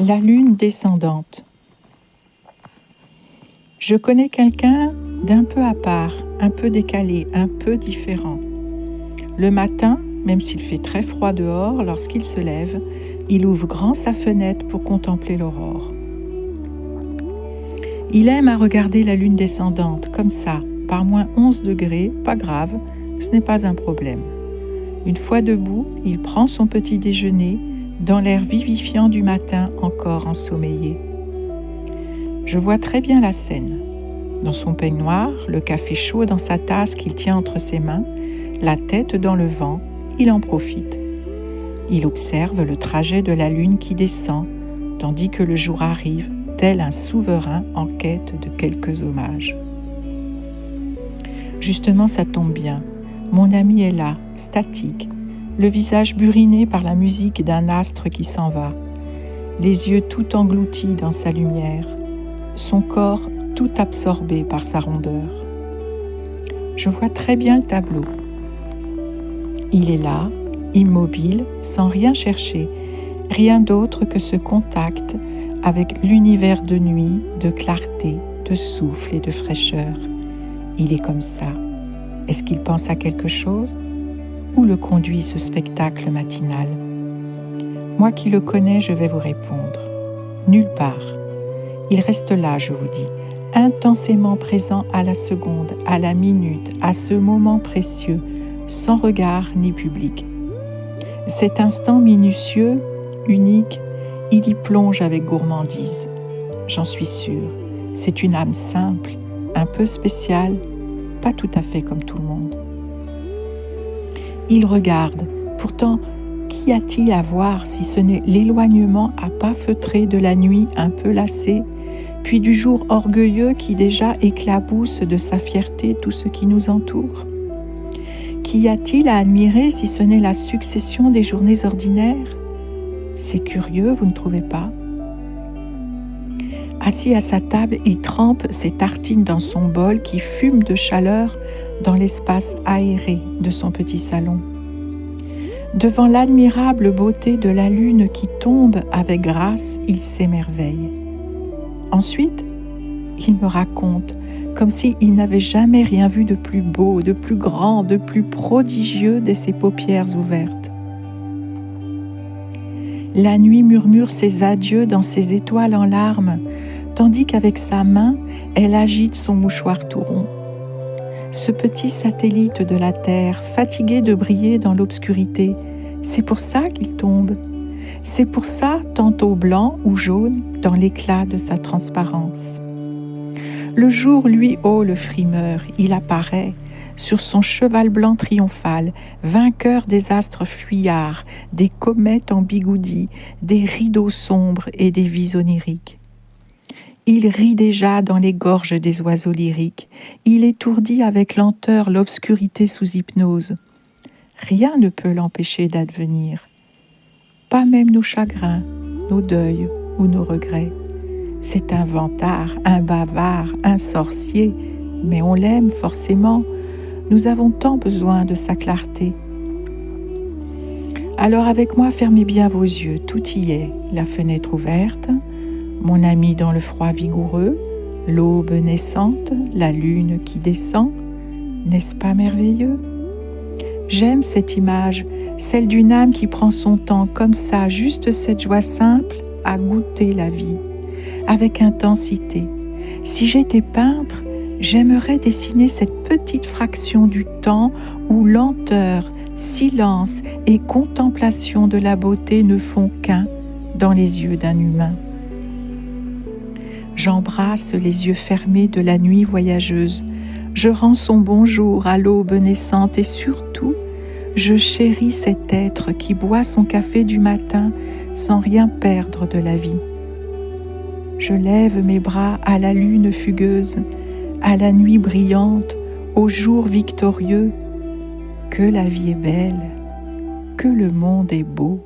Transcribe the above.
La lune descendante. Je connais quelqu'un d'un peu à part, un peu décalé, un peu différent. Le matin, même s'il fait très froid dehors, lorsqu'il se lève, il ouvre grand sa fenêtre pour contempler l'aurore. Il aime à regarder la lune descendante, comme ça, par moins 11 degrés, pas grave, ce n'est pas un problème. Une fois debout, il prend son petit déjeuner dans l'air vivifiant du matin encore ensommeillé. Je vois très bien la scène. Dans son peignoir, le café chaud dans sa tasse qu'il tient entre ses mains, la tête dans le vent, il en profite. Il observe le trajet de la lune qui descend, tandis que le jour arrive, tel un souverain en quête de quelques hommages. Justement, ça tombe bien. Mon ami est là, statique, le visage buriné par la musique d'un astre qui s'en va, les yeux tout engloutis dans sa lumière, son corps tout absorbé par sa rondeur. Je vois très bien le tableau. Il est là, immobile, sans rien chercher, rien d'autre que ce contact avec l'univers de nuit, de clarté, de souffle et de fraîcheur. Il est comme ça. Est-ce qu'il pense à quelque chose? Où le conduit ce spectacle matinal? Moi qui le connais, je vais vous répondre. Nulle part. Il reste là, je vous dis, intensément présent à la seconde, à la minute, à ce moment précieux, sans regard ni public. Cet instant minutieux, unique, il y plonge avec gourmandise. J'en suis sûre, c'est une âme simple, un peu spéciale, pas tout à fait comme tout le monde. Il regarde, pourtant, qu'y a-t-il à voir si ce n'est l'éloignement à pas feutrés de la nuit un peu lassée, puis du jour orgueilleux qui déjà éclabousse de sa fierté tout ce qui nous entoure? Qu'y a-t-il à admirer si ce n'est la succession des journées ordinaires? C'est curieux, vous ne trouvez pas? Assis à sa table, il trempe ses tartines dans son bol qui fume de chaleur dans l'espace aéré de son petit salon. Devant l'admirable beauté de la lune qui tombe avec grâce, il s'émerveille. Ensuite, il me raconte, comme s'il n'avait jamais rien vu de plus beau, de plus grand, de plus prodigieux dès ses paupières ouvertes. La nuit murmure ses adieux dans ses étoiles en larmes, tandis qu'avec sa main, elle agite son mouchoir tout rond. Ce petit satellite de la Terre, fatigué de briller dans l'obscurité, c'est pour ça qu'il tombe. C'est pour ça, tantôt blanc ou jaune, dans l'éclat de sa transparence. Le jour, lui, oh le frimeur, il apparaît, sur son cheval blanc triomphal, vainqueur des astres fuyards, des comètes en bigoudis, des rideaux sombres et des vies oniriques. Il rit déjà dans les gorges des oiseaux lyriques, il étourdit avec lenteur l'obscurité sous hypnose. Rien ne peut l'empêcher d'advenir, pas même nos chagrins, nos deuils ou nos regrets. C'est un vantard, un bavard, un sorcier, mais on l'aime forcément. Nous avons tant besoin de sa clarté. Alors avec moi, fermez bien vos yeux, tout y est. La fenêtre ouverte, mon ami dans le froid vigoureux, l'aube naissante, la lune qui descend. N'est-ce pas merveilleux? J'aime cette image, celle d'une âme qui prend son temps comme ça, juste cette joie simple à goûter la vie, avec intensité. Si j'étais peintre, j'aimerais dessiner cette petite fraction du temps où lenteur, silence et contemplation de la beauté ne font qu'un dans les yeux d'un humain. J'embrasse les yeux fermés de la nuit voyageuse. Je rends son bonjour à l'aube naissante et surtout, je chéris cet être qui boit son café du matin sans rien perdre de la vie. Je lève mes bras à la lune fugueuse, à la nuit brillante, au jour victorieux. Que la vie est belle, que le monde est beau.